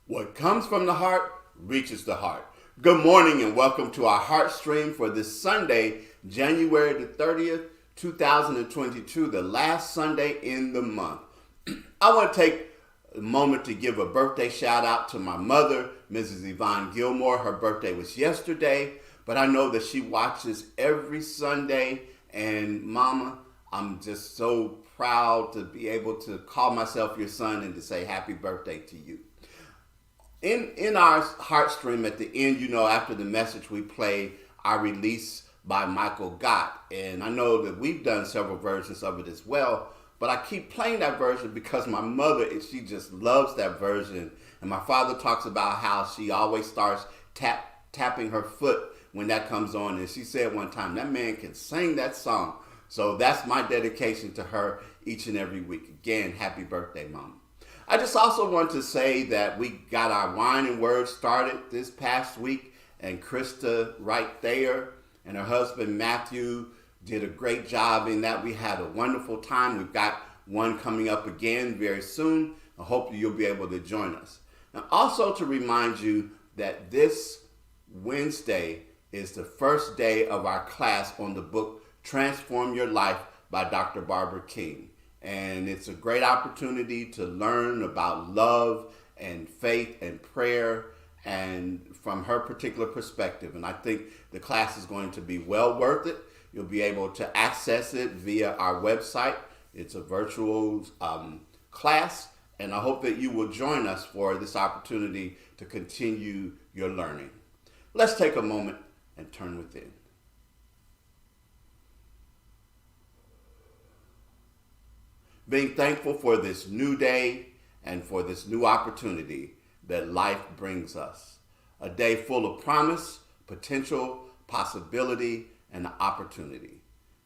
What comes from the heart reaches the heart. Good morning and welcome to our Heartstream for this Sunday, January the 30th, 2022, the last Sunday in the month. I want to take a moment to give a birthday shout out to my mother, Mrs. Yvonne Gilmore. Her birthday was yesterday, but I know that she watches every Sunday. And Mama, I'm just so proud to be able to call myself your son and to say happy birthday to you. In our Heartstream at the end, after the message we play our release by Michael Gott. And I know that we've done several versions of it as well, but I keep playing that version because my mother, she just loves that version. And my father talks about how she always starts tapping her foot when that comes on. And she said one time, that man can sing that song. So that's my dedication to her each and every week. Again, happy birthday, Mama. I just also want to say that we got our Wine and Word started this past week, and Krista right there and her husband Matthew did a great job in that. We had a wonderful time. We've got one coming up again very soon. I hope you'll be able to join us. And also to remind you that this Wednesday is the first day of our class on the book Transform Your Life by Dr. Barbara King. And it's a great opportunity to learn about love and faith and prayer and from her particular perspective. And I think the class is going to be well worth it. You'll be able to access it via our website. It's a virtual class, and I hope that you will join us for this opportunity to continue your learning. Let's take a moment and turn within. Being thankful for this new day and for this new opportunity that life brings us. A day full of promise, potential, possibility, and opportunity.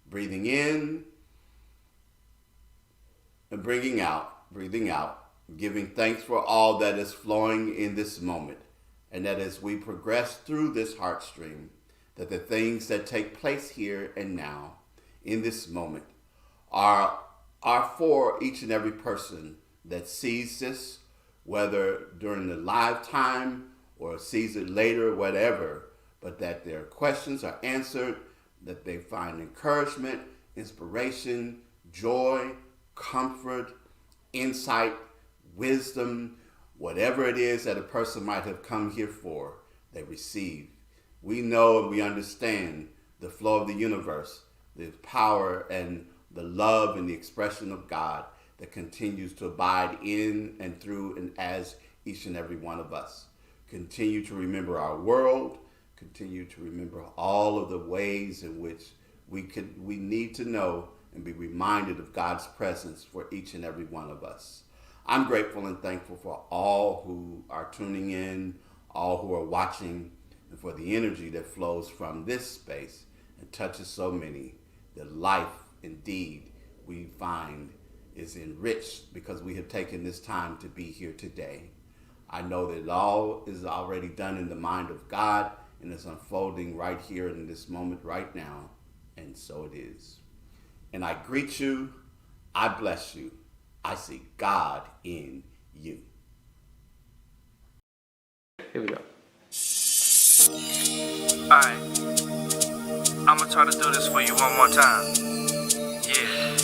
Breathing in and breathing out, giving thanks for all that is flowing in this moment. And that as we progress through this Heartstream, that the things that take place here and now in this moment are for each and every person that sees this, whether during the live time or sees it later, whatever, but that their questions are answered, that they find encouragement, inspiration, joy, comfort, insight, wisdom, whatever it is that a person might have come here for, they receive. We know and we understand the flow of the universe, the power and the love and the expression of God that continues to abide in and through and as each and every one of us. Continue to remember our world, continue to remember all of the ways in which we need to know and be reminded of God's presence for each and every one of us. I'm grateful and thankful for all who are tuning in, all who are watching, and for the energy that flows from this space and touches so many. The life, indeed, we find is enriched because we have taken this time to be here today. I know that it all is already done in the mind of God and is unfolding right here in this moment right now, and so it is. And I greet you, I bless you, I see God in you. Here we go. Alright, I'm gonna try to do this for you one more time. Yeah.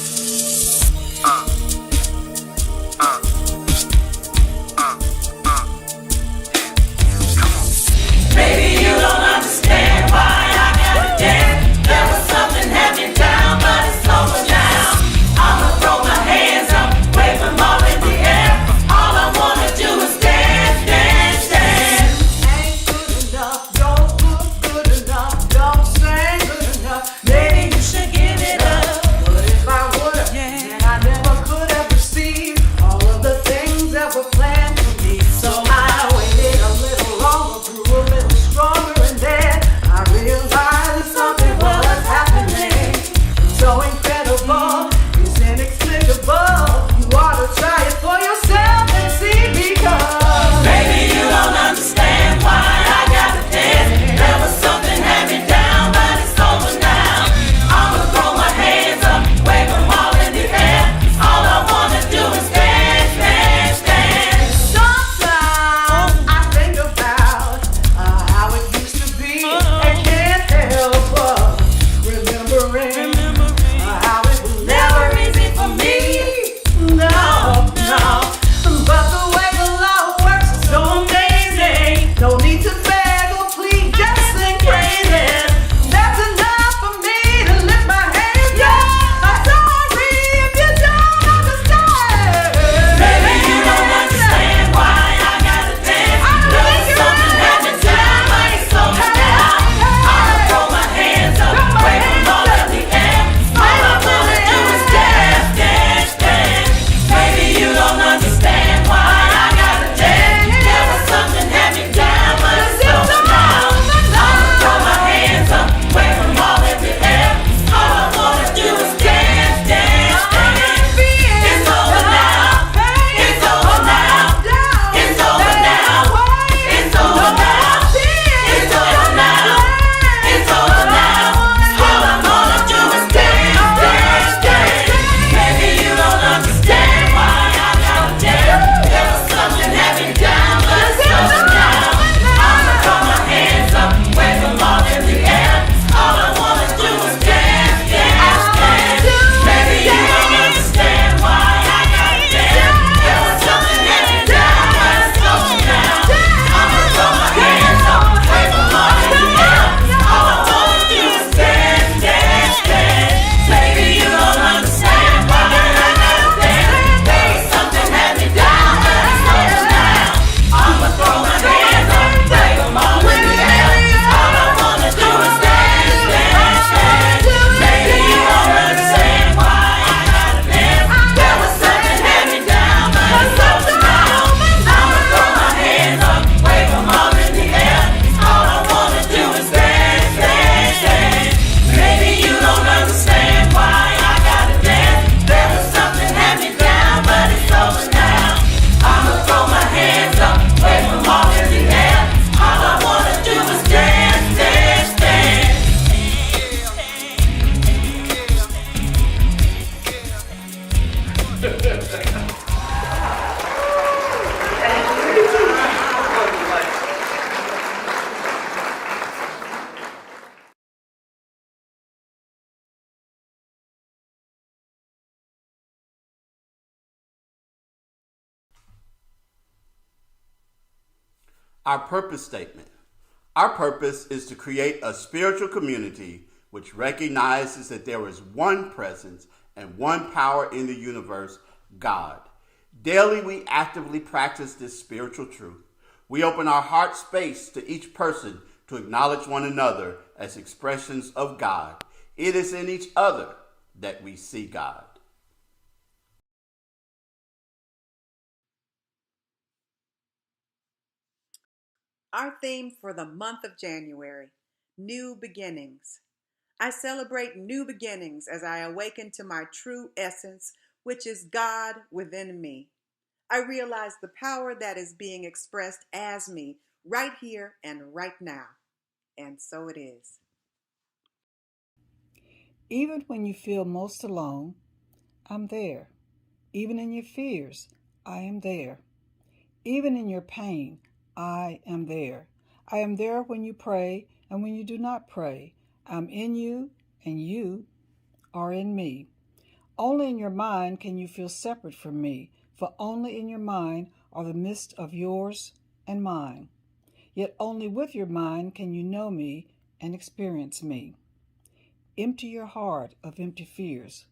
Baby, you don't understand why I gotta dance. There was something happening down, but it's over now. I'ma throw my hands up, wave them all in the air. All I wanna do is dance, dance, dance. Ain't good enough, don't look good enough, don't sing good enough. Maybe you should give it up. But if I would've, then I never could have received all of the Our purpose statement. Our purpose is to create a spiritual community which recognizes that there is one presence and one power in the universe, God. Daily, we actively practice this spiritual truth. We open our heart space to each person to acknowledge one another as expressions of God. It is in each other that we see God. Our theme for the month of January, New Beginnings. I celebrate new beginnings as I awaken to my true essence, which is God within me. I realize the power that is being expressed as me right here and right now. And so it is. Even when you feel most alone, I'm there. Even in your fears, I am there. Even in your pain, I am there. I am there when you pray and when you do not pray. I'm in you and you are in me. Only in your mind can you feel separate from me, for only in your mind are the mists of yours and mine. Yet only with your mind can you know me and experience me. Empty your heart of empty fears.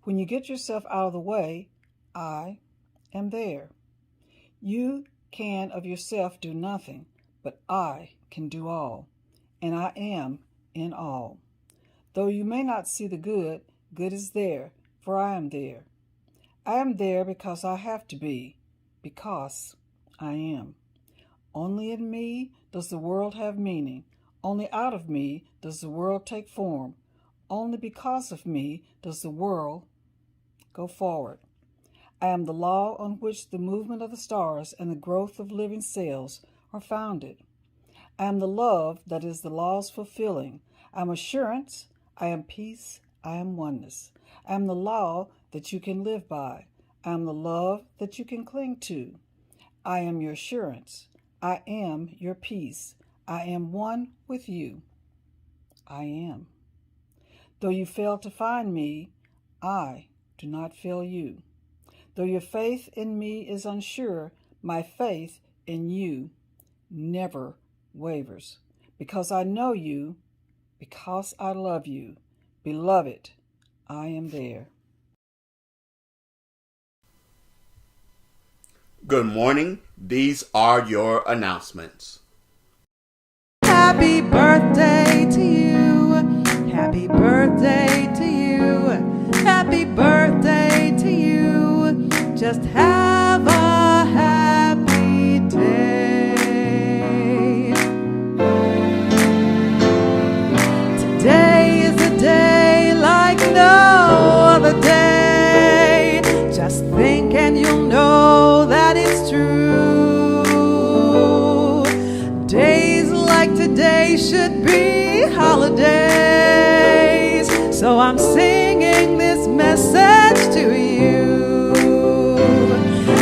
When you get yourself out of the way, I am there. You can of yourself do nothing, but I can do all, and I am in all. Though you may not see the good, good is there, for I am there. I am there because I have to be, because I am. Only in me does the world have meaning. Only out of me does the world take form. Only because of me does the world go forward. I am the law on which the movement of the stars and the growth of living cells are founded. I am the love that is the law's fulfilling. I am assurance, I am peace, I am oneness. I am the law that you can live by. I am the love that you can cling to. I am your assurance. I am your peace. I am one with you. I am. Though you fail to find me, I do not fail you. Though your faith in me is unsure, my faith in you never wavers. Because I know you, because I love you. Beloved, I am there. Good morning. These are your announcements. Happy birthday to you. Happy birthday to you. Happy birthday to you. Just have a happy day. Today is a day like no other day. Just think and you'll know that it's true. Days like today should be holidays. So I'm singing this message to you.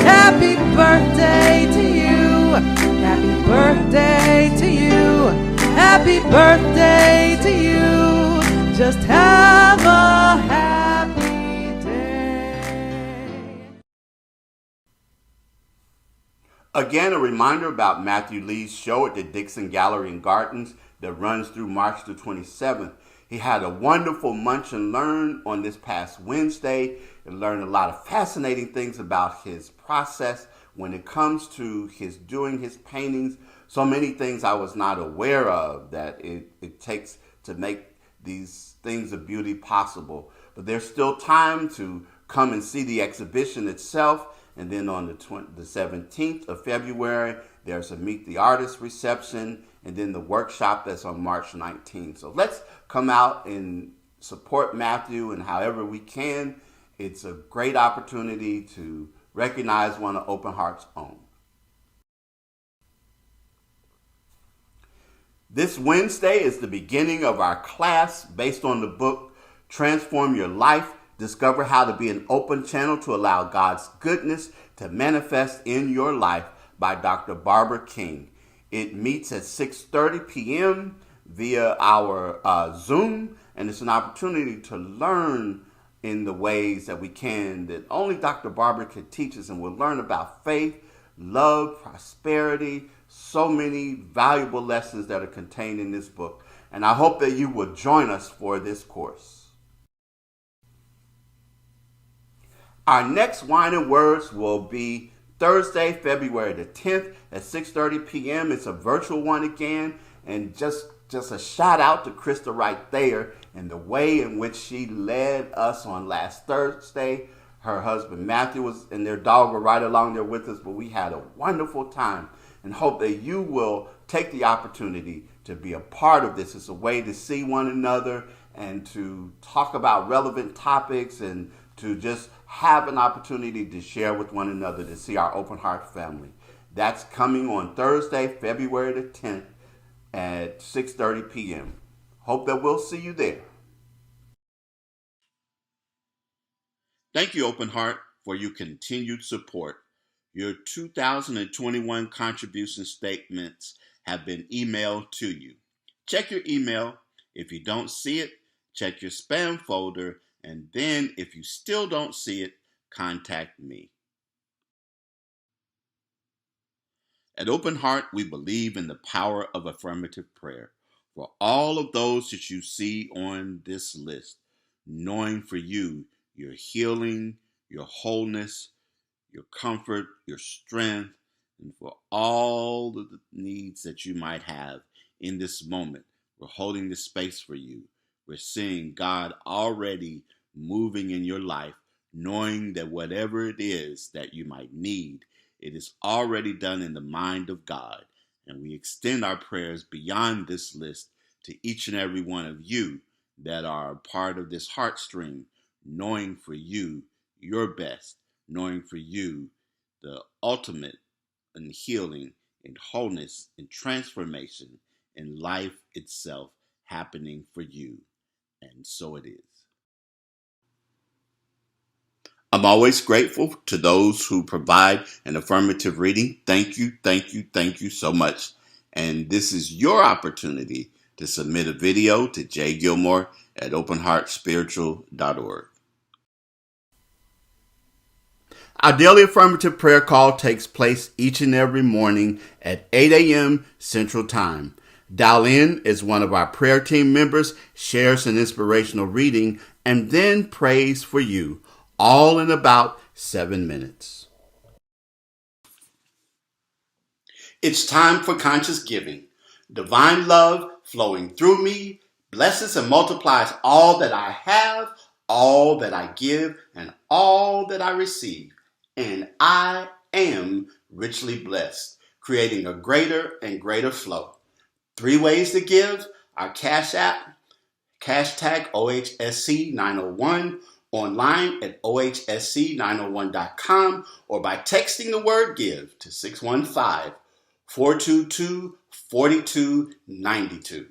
Happy birthday to you. Happy birthday to you. Happy birthday to you. Just have a happy day. Again, a reminder about Matthew Lee's show at the Dixon Gallery and Gardens that runs through March the 27th. He had a wonderful Munch and Learn on this past Wednesday and learned a lot of fascinating things about his process when it comes to his doing his paintings. So many things I was not aware of that it takes to make these things of beauty possible. But there's still time to come and see the exhibition itself. And then on the 17th of February, there's a Meet the Artist reception, and then the workshop that's on March 19th. So let's come out and support Matthew and however we can. It's a great opportunity to recognize one of Open Heart's own. This Wednesday is the beginning of our class based on the book Transform Your Life. Discover how to be an open channel to allow God's goodness to manifest in your life by Dr. Barbara King. It meets at 6:30 p.m. via our Zoom, and it's an opportunity to learn in the ways that we can that only Dr. Barbara can teach us, and we'll learn about faith, love, prosperity, So many valuable lessons that are contained in this book. And I hope that you will join us for this course. Our next Wine and Words will be Thursday, February the 10th at 6:30 p.m. It's a virtual one again. And just a shout out to Krista right there and the way in which she led us on last Thursday. Her husband Matthew and their dog were right along there with us, but we had a wonderful time and hope that you will take the opportunity to be a part of this. It's a way to see one another and to talk about relevant topics and to just have an opportunity to share with one another, to see our Open Heart family. That's coming on Thursday, February the 10th at 6:30 p.m. Hope that we'll see you there. Thank you, Open Heart, for your continued support. Your 2021 contribution statements have been emailed to you. Check your email. If you don't see it, check your spam folder. And then if you still don't see it, contact me. At Open Heart, we believe in the power of affirmative prayer. For all of those that you see on this list, knowing for you your healing, your wholeness, your comfort, your strength, and for all of the needs that you might have in this moment, we're holding this space for you. We're seeing God already moving in your life, knowing that whatever it is that you might need, it is already done in the mind of God. And we extend our prayers beyond this list to each and every one of you that are part of this Heartstream, knowing for you your best, knowing for you the ultimate in healing, in wholeness, in transformation, in life itself happening for you. And so it is. I'm always grateful to those who provide an affirmative reading. Thank you, thank you, thank you so much. And this is your opportunity to submit a video to Jay Gilmore at Openheartspiritual.org. Our daily affirmative prayer call takes place each and every morning at 8 a.m. Central Time. Dial in as one of our prayer team members shares an inspirational reading and then prays for you, all in about 7 minutes. It's time for conscious giving. Divine love flowing through me blesses and multiplies all that I have, all that I give, and all that I receive. And I am richly blessed, creating a greater and greater flow. 3 ways to give: our Cash App, hashtag OHSC901, online at OHSC901.com, or by texting the word GIVE to 615-422-4292.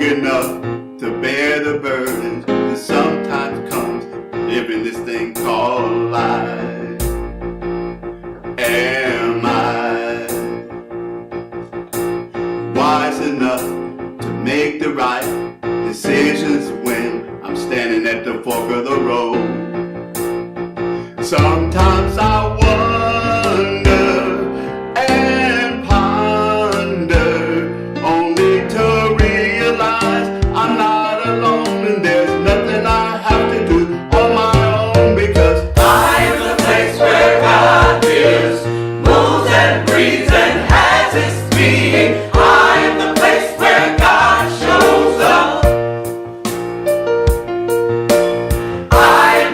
Enough to bear the burdens that sometimes comes living this thing called life? Am I wise enough to make the right decisions when I'm standing at the fork of the road? Sometimes I wonder and ponder, only to realize I'm not alone and there's nothing I have to do on my own, because I am the place where God is, moves and breathes and has his being. I am the place where God shows up. I am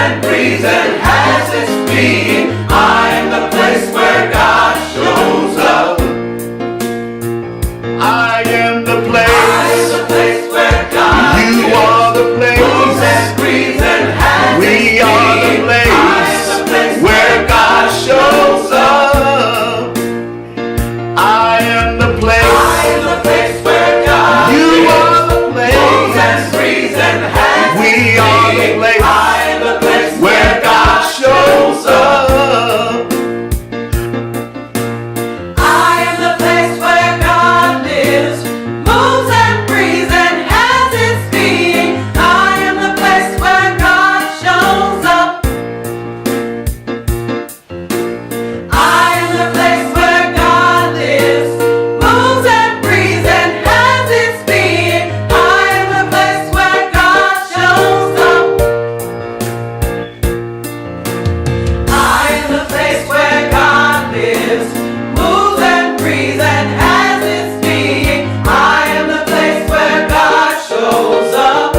and breathes and has its being. I am the place where God shows up. I am the place. I am the place where God You is. are the place. Moves and breathes and has its We are the being. place I am the place where God shows up. I am the place. I am the place where God You is. are the Moves and place. breathes and has We its are the being. place I am the place where God shows up. I am the place where God lives, moves and breathes and has its being. I am the place where God shows up. I am the place where God lives, moves and breathes and has its being. I am the place where God shows up. I am the place where God lives, moves and breathes and has its being. I am the place where God shows up.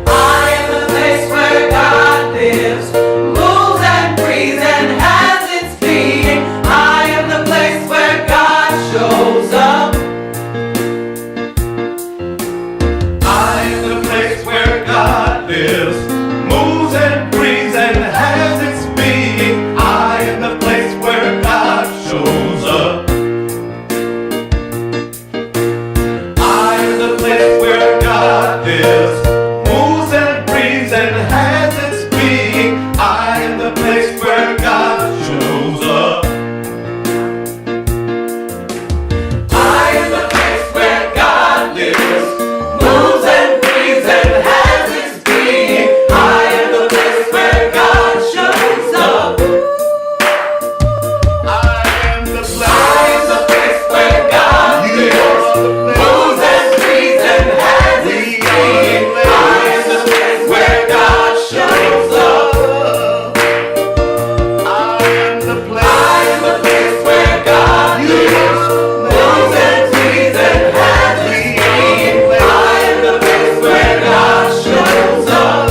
I am the place where God lives, moves and breathes and has its being. I am the place where God shows up. I am the place where God lives, moves and breathes and has its being. I am the place where God shows up. I am the place where God lives, moves and breathes and has its being. I am the place where God shows up. I am the place where God lives, moves and breathes and has its being. I am the place where God shows up. I am the place. I am the place where God You lives, are the place. moves and breathes and has its We are being. the I am the place where God shows up. I am the place. I am the place where God You lives, are the moves place. and breathes and has its We being. are the place. I am the place where God shows up.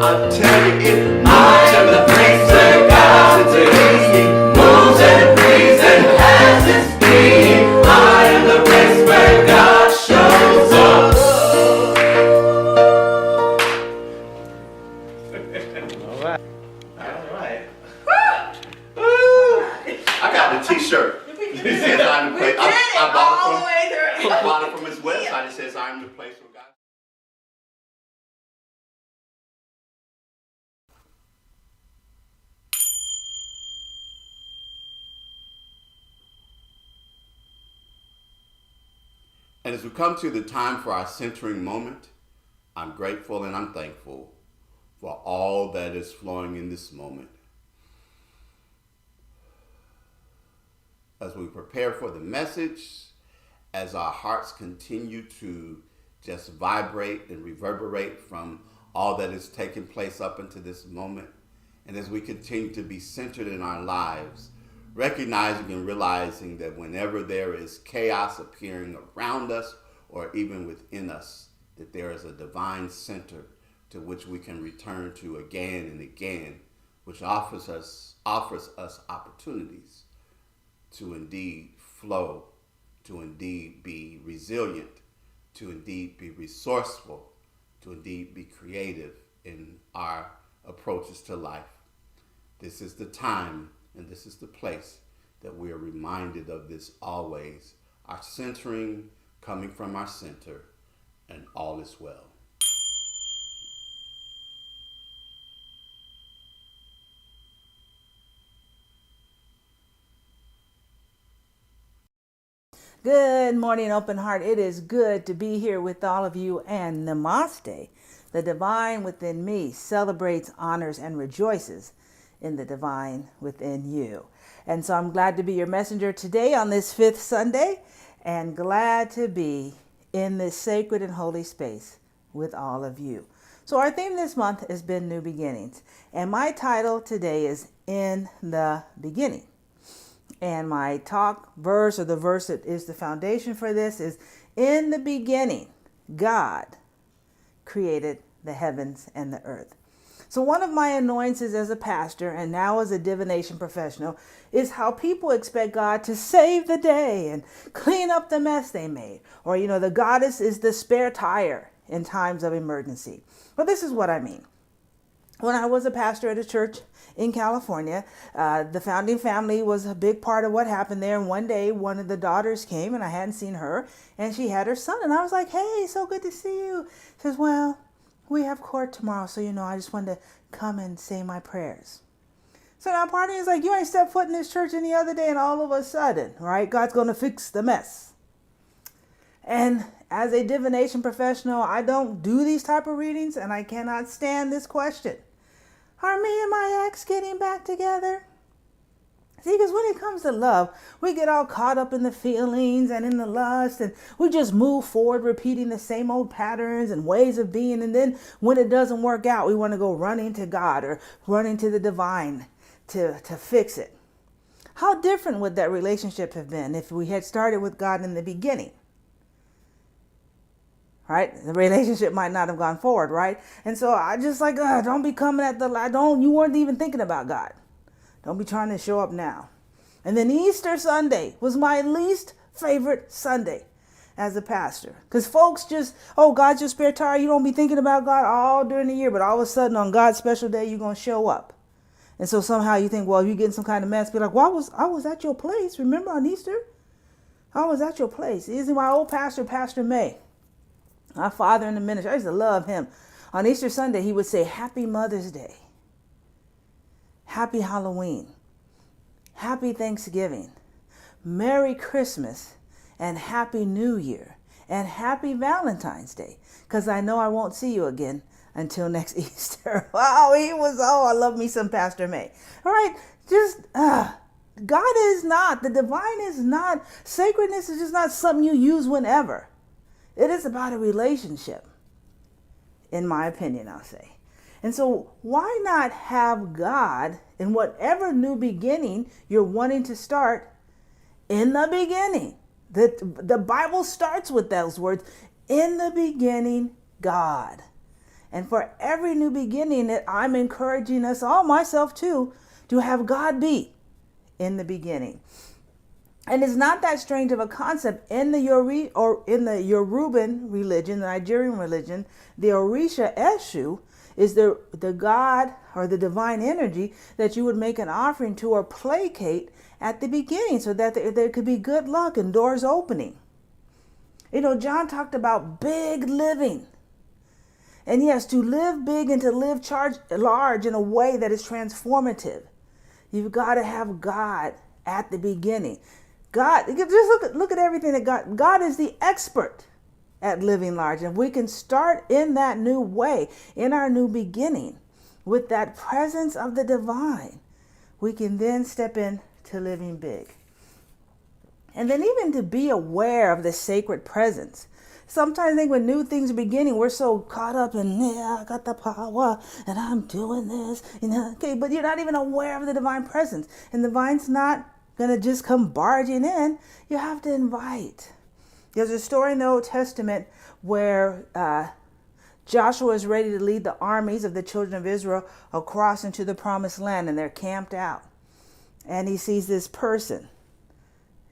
I tell you, it I am the place where God lives, moves and breathes and has its being. I am the place where God shows up. All right. Woo! I got the T-shirt. It says I'm the place. I bought it from his website. It says I'm the place where God. And as we come to the time for our centering moment, I'm grateful and I'm thankful for all that is flowing in this moment. As we prepare for the message, as our hearts continue to just vibrate and reverberate from all that is taking place up into this moment, and as we continue to be centered in our lives, recognizing and realizing that whenever there is chaos appearing around us or even within us, that there is a divine center to which we can return to again and again, which offers us opportunities to indeed flow, to indeed be resilient, to indeed be resourceful, to indeed be creative in our approaches to life. This is the time and this is the place that we are reminded of this always. Our centering coming from our center, and all is well. Good morning, Open Heart. It is good to be here with all of you, and Namaste. The divine within me celebrates, honors, and rejoices in the divine within you. And so I'm glad to be your messenger today on this fifth Sunday, and glad to be in this sacred and holy space with all of you. So our theme this month has been New Beginnings, and my title today is In the Beginning. And my talk verse, or the verse that is the foundation for this, is in the beginning, God created the heavens and the earth. So one of my annoyances as a pastor and now as a divination professional is how people expect God to save the day and clean up the mess they made. Or, the goddess is the spare tire in times of emergency. Well, this is what I mean. When I was a pastor at a church in California, the founding family was a big part of what happened there. And one day, one of the daughters came, and I hadn't seen her, and she had her son. And I was like, "Hey, so good to see you." She says, "Well, we have court tomorrow, so I just wanted to come and say my prayers." So now part of me is like, you ain't stepped foot in this church any other day, and all of a sudden, right, God's going to fix the mess. And as a divination professional, I don't do these type of readings, and I cannot stand this question. Are me and my ex getting back together? See, because when it comes to love, we get all caught up in the feelings and in the lust, and we just move forward repeating the same old patterns and ways of being. And then when it doesn't work out, we want to go running to God or running to the divine to fix it. How different would that relationship have been if we had started with God in the beginning? Right? The relationship might not have gone forward, right? And so I just don't be coming at you weren't even thinking about God. Don't be trying to show up now. And then Easter Sunday was my least favorite Sunday as a pastor. Because folks God's your spare tire. You don't be thinking about God all during the year, but all of a sudden on God's special day, you're going to show up. And so somehow you think, well, if you're getting some kind of mess, be like, well, I was at your place. Remember on Easter? I was at your place. This is my old pastor, Pastor May. My father in the ministry, I used to love him. On Easter Sunday, he would say, Happy Mother's Day. Happy Halloween. Happy Thanksgiving. Merry Christmas. And Happy New Year. And Happy Valentine's Day. Because I know I won't see you again until next Easter. Wow, I love me some Pastor May. All right, God is not, the divine is not, sacredness is just not something you use whenever. It is about a relationship, in my opinion, I'll say. And so why not have God in whatever new beginning you're wanting to start in the beginning? The Bible starts with those words, in the beginning, God. And for every new beginning that I'm encouraging us all, myself too, to have God be in the beginning. And it's not that strange of a concept. In the Yoruban religion, the Nigerian religion, the Orisha Eshu is the God or the divine energy that you would make an offering to or placate at the beginning so that there could be good luck and doors opening. John talked about big living. And yes, to live big and to live large in a way that is transformative, you've got to have God at the beginning. God, just look at everything that God is the expert at living large. And if we can start in that new way, in our new beginning, with that presence of the divine, we can then step into living big. And then even to be aware of the sacred presence. Sometimes I think when new things are beginning, we're so caught up in, I got the power and I'm doing this, okay, but you're not even aware of the divine presence. And the divine's not going to just come barging in. You have to invite. There's a story in the Old Testament where Joshua is ready to lead the armies of the children of Israel across into the promised land, and they're camped out. And he sees this person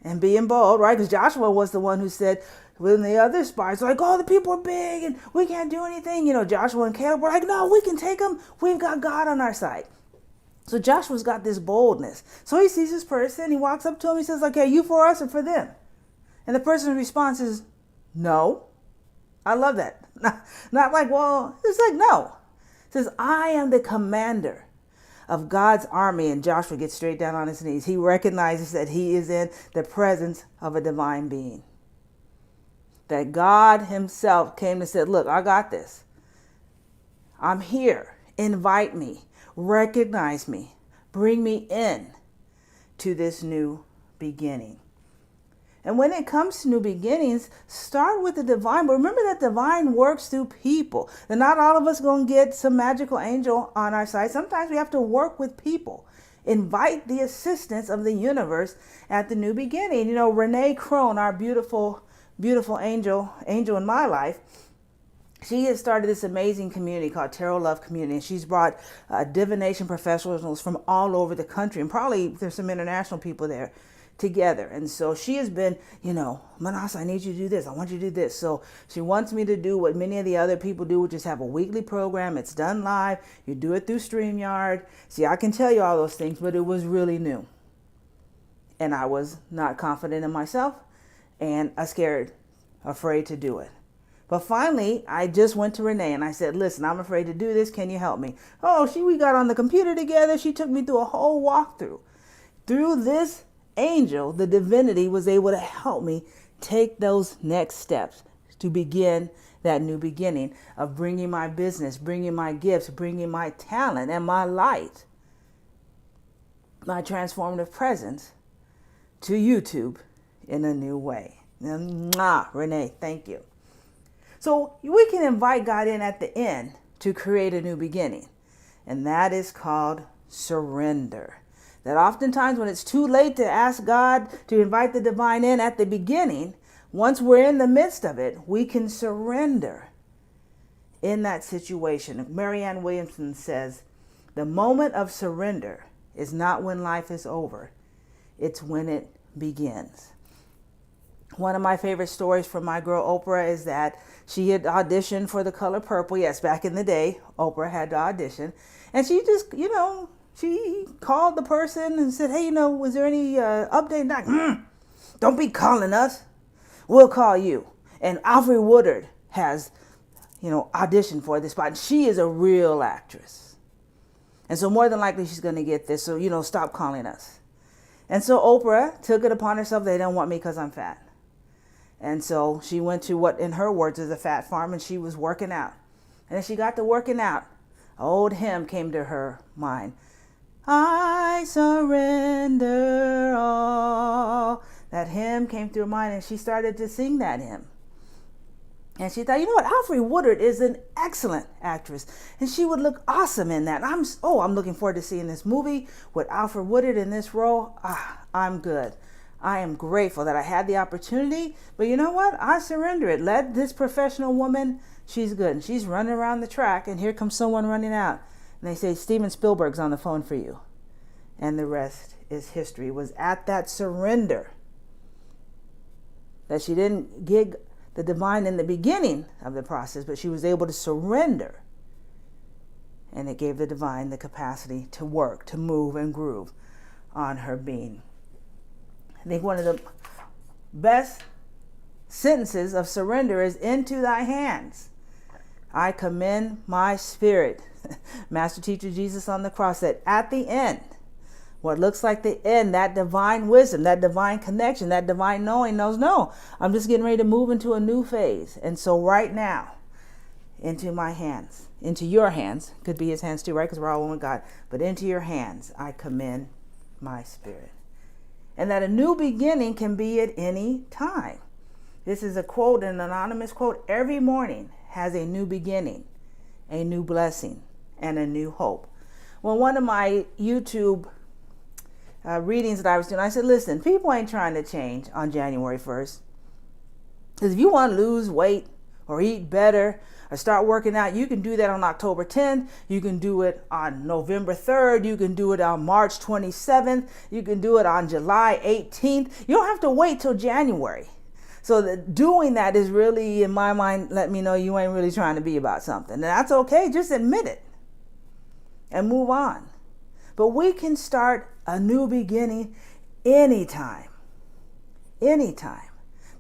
and being bold, right? Because Joshua was the one who said, when the other spies were like, the people are big and we can't do anything. Joshua and Caleb were like, no, we can take them. We've got God on our side. So Joshua's got this boldness. So he sees this person. He walks up to him. He says, okay, you for us or for them? And the person's response is, no. I love that. Not like, well, it's like, no. It says, I am the commander of God's army. And Joshua gets straight down on his knees. He recognizes that he is in the presence of a divine being. That God himself came and said, look, I got this. I'm here. Invite me. Recognize me. Bring me in to this new beginning. And when it comes to new beginnings, start with the divine. But remember that divine works through people. And not all of us going to get some magical angel on our side. Sometimes we have to work with people. Invite the assistance of the universe at the new beginning. Renee Crone, our beautiful angel in my life, She has started this amazing community called Tarot Love Community, and she's brought divination professionals from all over the country, and probably there's some international people there together. And so she has been, Manasa, I need you to do this. I want you to do this. So she wants me to do what many of the other people do, which is have a weekly program. It's done live. You do it through StreamYard. See, I can tell you all those things, but it was really new. And I was not confident in myself and afraid to do it. But finally, I just went to Renee and I said, listen, I'm afraid to do this. Can you help me? We got on the computer together. She took me through a whole walkthrough. Through this angel, the divinity was able to help me take those next steps to begin that new beginning of bringing my business, bringing my gifts, bringing my talent and my light, my transformative presence to YouTube in a new way. Renee, thank you. So we can invite God in at the end to create a new beginning, and that is called surrender. That oftentimes when it's too late to ask God to invite the divine in at the beginning, once we're in the midst of it, we can surrender in that situation. Marianne Williamson says, the moment of surrender is not when life is over, it's when it begins. One of my favorite stories from my girl Oprah is that she had auditioned for The Color Purple. Yes, back in the day, Oprah had to audition. And she just, she called the person and said, hey, was there any update? Like, don't be calling us. We'll call you. And Alfre Woodard has, auditioned for this spot. And she is a real actress. And so more than likely she's going to get this. So, stop calling us. And so Oprah took it upon herself. They don't want me because I'm fat. And so she went to what, in her words, is a fat farm, and she was working out. And as she got to working out, an old hymn came to her mind. I surrender all. That hymn came through her mind, and she started to sing that hymn. And she thought, Alfre Woodard is an excellent actress, and she would look awesome in that. I'm looking forward to seeing this movie with Alfre Woodard in this role. I'm good. I am grateful that I had the opportunity, but you know what? I surrender it. Let this professional woman, she's good. And she's running around the track, and here comes someone running out. And they say, Steven Spielberg's on the phone for you. And the rest is history. It was at that surrender that she didn't gig the divine in the beginning of the process, but she was able to surrender. And it gave the divine the capacity to work, to move and groove on her being. I think one of the best sentences of surrender is into thy hands I commend my spirit. Master Teacher Jesus on the cross said at the end, what looks like the end, that divine wisdom, that divine connection, that divine knowing knows, no, I'm just getting ready to move into a new phase. And so right now, into my hands, into your hands, could be his hands too, right? Because we're all one with God. But into your hands, I commend my spirit. And that a new beginning can be at any time. This is a quote, an anonymous quote. Every morning has a new beginning, a new blessing, and a new hope. Well, one of my YouTube readings that I was doing, I said, listen, people ain't trying to change on January 1st. Because if you want to lose weight or eat better or start working out, you can do that on October 10th. You can do it on November 3rd. You can do it on March 27th. You can do it on July 18th. You don't have to wait till January. So doing that is really, in my mind, let me know you ain't really trying to be about something. And that's okay. Just admit it and move on. But we can start a new beginning anytime. Anytime.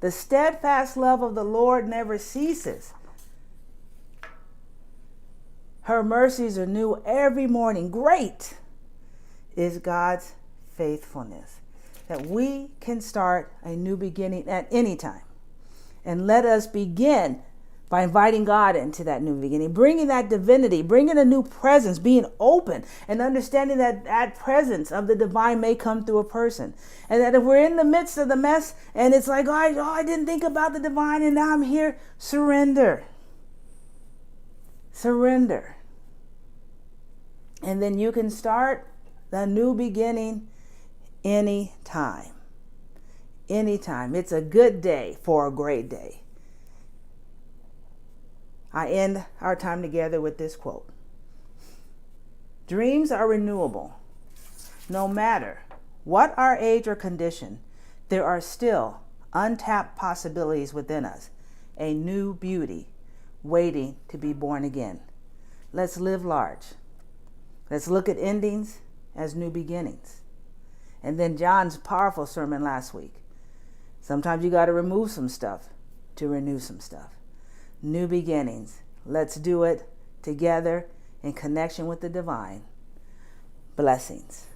The steadfast love of the Lord never ceases. Her mercies are new every morning. Great is God's faithfulness. That we can start a new beginning at any time. And let us begin by inviting God into that new beginning, bringing that divinity, bringing a new presence, being open and understanding that that presence of the divine may come through a person. And that if we're in the midst of the mess and it's like, I didn't think about the divine and now I'm here, surrender. Surrender. And then you can start the new beginning anytime. Anytime. It's a good day for a great day. I end our time together with this quote. Dreams are renewable. No matter what our age or condition, there are still untapped possibilities within us, a new beauty waiting to be born again. Let's live large. Let's look at endings as new beginnings. And then John's powerful sermon last week. Sometimes you got to remove some stuff to renew some stuff. New beginnings. Let's do it together in connection with the divine. Blessings.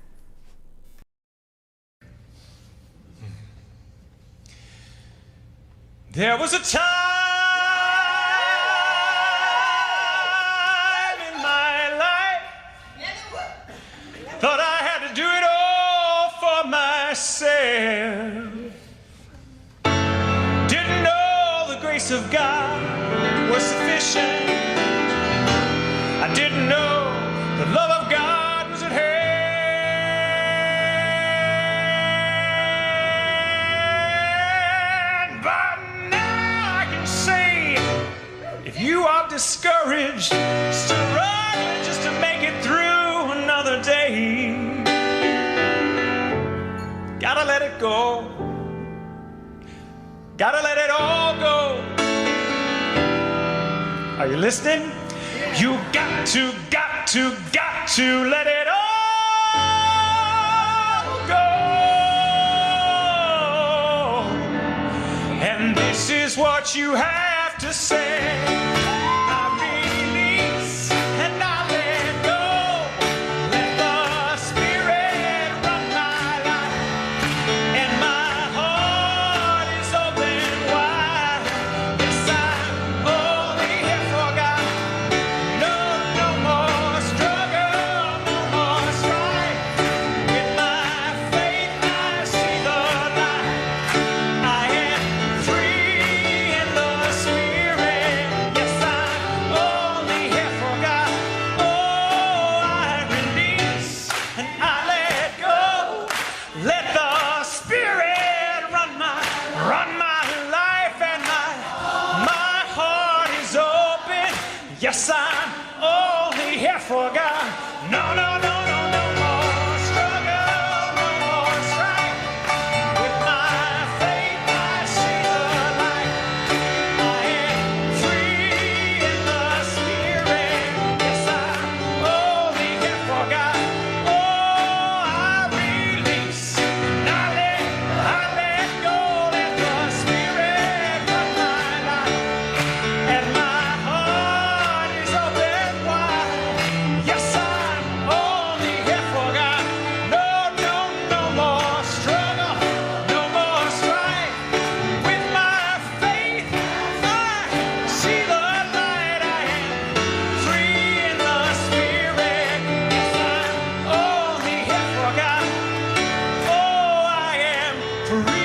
There was a time in my life, thought I had to do it all for myself. Didn't know the grace of God was sufficient. I didn't know the love of God was at hand. But now I can say, if you are discouraged, struggling just to make it through another day, gotta let it go. Gotta let it all go. Are you listening? You got to let it all go. And this is what you have to say. I release and I let go. Let the Spirit run my life. And my heart is open wide. Yes, I'm only here for God. No more struggle, no more strife. With my faith I see the light. I am free in the Spirit. Yes, I'm only here for God. Oh, I release and I let go. Let the Spirit run my life, and my heart is open. Yes, I'm only here for God. No more struggle, no more strife. With my faith I see the light. I am free in the Spirit. Yes, I'm only here for God. Oh, I release and I let go. Let the Spirit run my life. And my heart is open wide. Yes, I'm only here for God. No more struggle, no more strife. With my faith, I see the light. I am free in the Spirit. Yes, I'm only here for God. Oh, I am free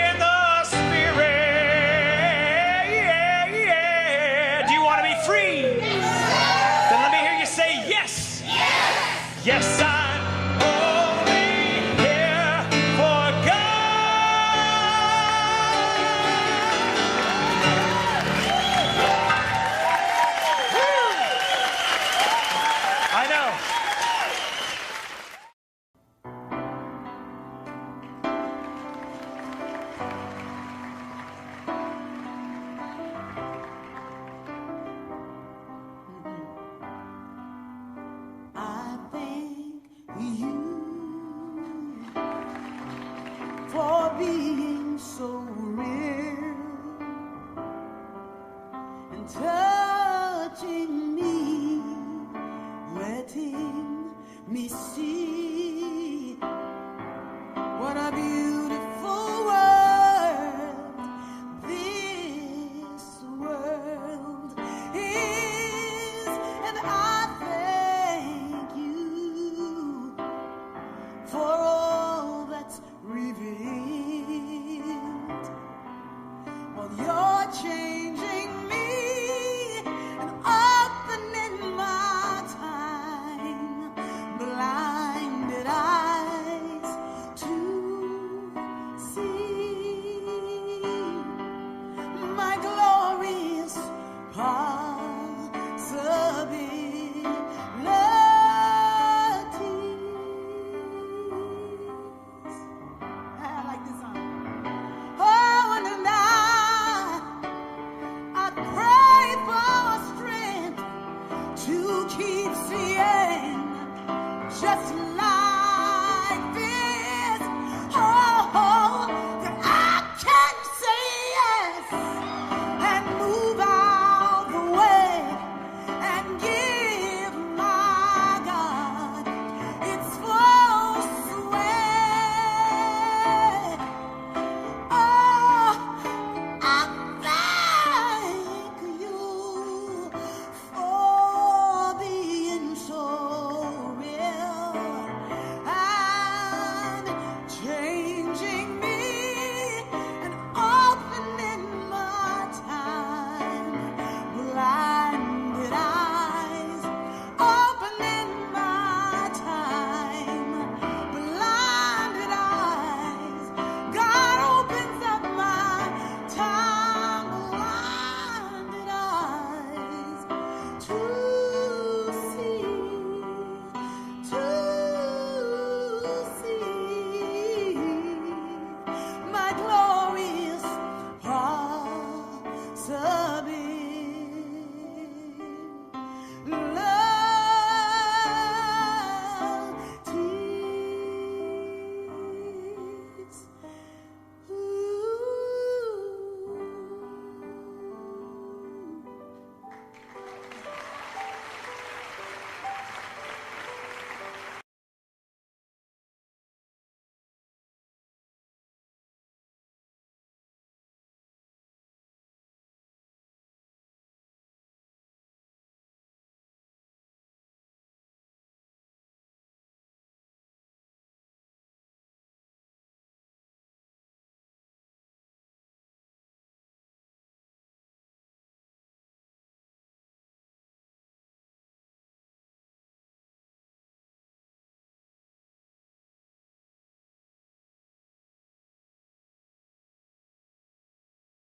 in the Spirit. Do you want to be free? Then let me hear you say yes. Yes, I'm only here for God. I know. I thank you for being so real and touching me, letting me see what a beautiful world this world is. And I thank you for all that's revealed. Well, you're changing me and opening my time blinded eyes to see. just